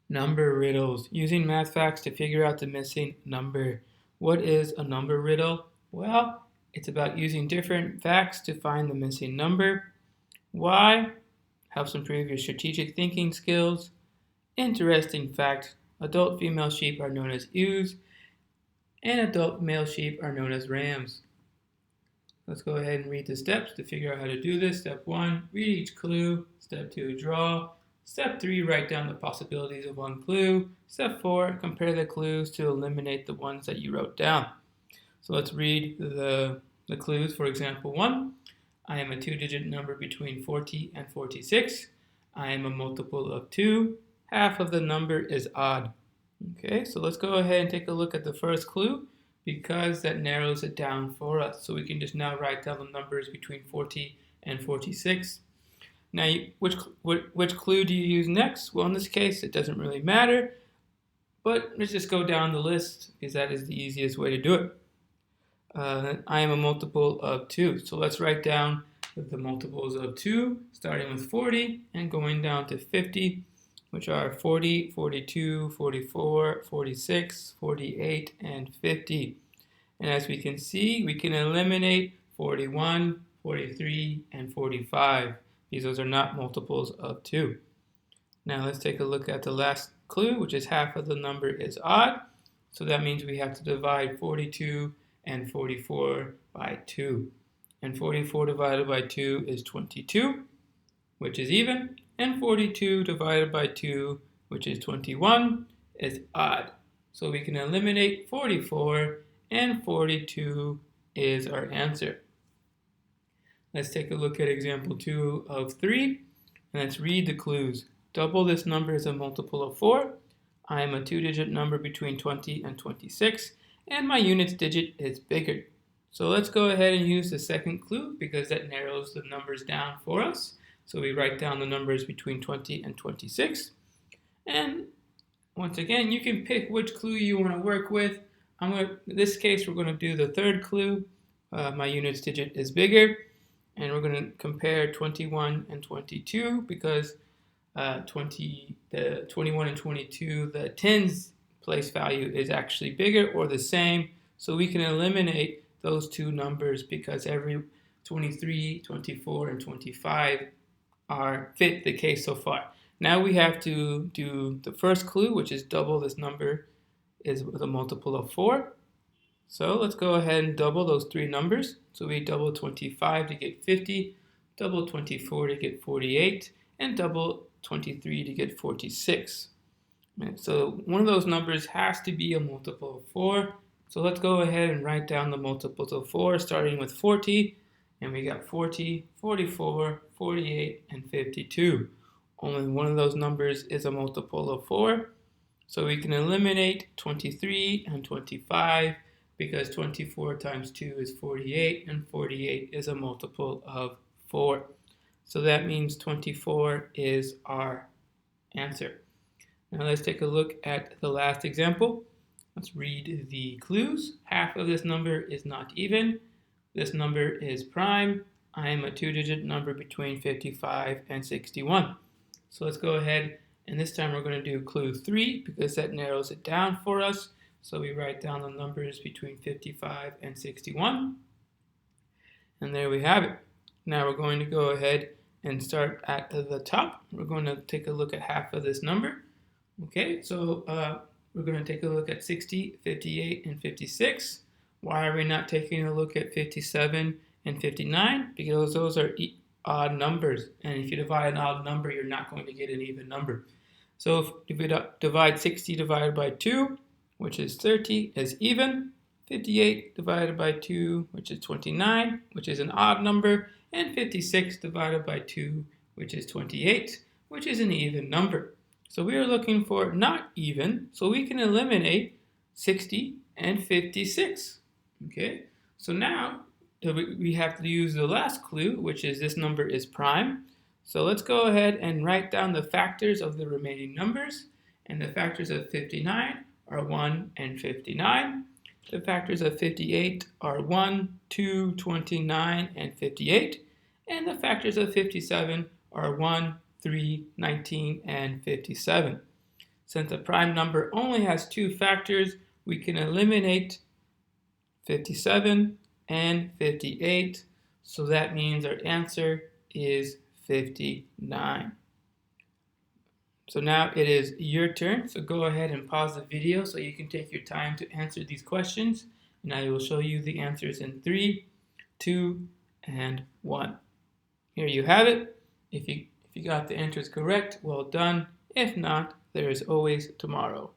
Number riddles, using math facts to figure out the missing number. What is a number riddle? Well, it's about using different facts to find the missing number. Why? Helps improve your strategic thinking skills. Interesting fact, adult female sheep are known as ewes, and adult male sheep are known as rams. Let's go ahead and read the steps to figure out how to do this. Step 1, read each clue. Step 2, draw. Step 3, write down the possibilities of one clue. Step 4, compare the clues to eliminate the ones that you wrote down. So let's read the clues. For example 1, I am a two-digit number between 40 and 46. I am a multiple of 2. Half of the number is odd. Okay, so let's go ahead and take a look at the first clue, because that narrows it down for us. So we can just now write down the numbers between 40 and 46. Now, which clue do you use next? Well, in this case, it doesn't really matter, but let's just go down the list because that is the easiest way to do it. I am a multiple of 2. So let's write down the multiples of 2, starting with 40 and going down to 50, which are 40, 42, 44, 46, 48, and 50. And as we can see, we can eliminate 41, 43, and 45, because those are not multiples of 2. Now let's take a look at the last clue, which is half of the number is odd. So that means we have to divide 42 and 44 by 2. And 44 divided by 2 is 22, which is even. And 42 divided by 2, which is 21, is odd. So we can eliminate 44, and 42 is our answer. Let's take a look at example 2 of 3, and let's read the clues. Double this number is a multiple of 4. I am a two-digit number between 20 and 26, and my units digit is bigger. So let's go ahead and use the second clue because that narrows the numbers down for us. So we write down the numbers between 20 and 26. And once again, you can pick which clue you want to work with. In this case, we're going to do the third clue. My units digit is bigger. And we're going to compare 21 and 22 because 21 and 22, the tens place value is actually bigger or the same. So we can eliminate those two numbers because every 23, 24, and 25 fit the case so far. Now we have to do the first clue, which is double this number is with a multiple of 4. So let's go ahead and double those three numbers. So we double 25 to get 50, double 24 to get 48, and double 23 to get 46. And so one of those numbers has to be a multiple of 4. So let's go ahead and write down the multiples of 4, starting with 40. And we got 40, 44, 48, and 52. Only one of those numbers is a multiple of 4. So we can eliminate 23 and 25 because 24 times 2 is 48, and 48 is a multiple of 4. So that means 24 is our answer. Now let's take a look at the last example. Let's read the clues. Half of this number is not even. This number is prime. I am a two-digit number between 55 and 61. So let's go ahead, and this time we're going to do clue 3 because that narrows it down for us. So we write down the numbers between 55 and 61. And there we have it. Now we're going to go ahead and start at the top. We're going to take a look at half of this number. Okay, so we're going to take a look at 60, 58, and 56. Why are we not taking a look at 57 and 59? Because those are odd numbers. And if you divide an odd number, you're not going to get an even number. So if we divide 60 divided by 2, which is 30, is even. 58 divided by 2, which is 29, which is an odd number. And 56 divided by 2, which is 28, which is an even number. So we are looking for not even, so we can eliminate 60 and 56. Okay, so now we have to use the last clue, which is this number is prime. So let's go ahead and write down the factors of the remaining numbers. And the factors of 59 are 1 and 59. The factors of 58 are 1, 2, 29, and 58. And the factors of 57 are 1, 3, 19, and 57. Since a prime number only has two factors, we can eliminate 57 and 58. So that means our answer is 59. So now it is your turn. So go ahead and pause the video so you can take your time to answer these questions. And I will show you the answers in 3, 2, and 1. Here you have it. If you got the answers correct, well done. If not, there is always tomorrow.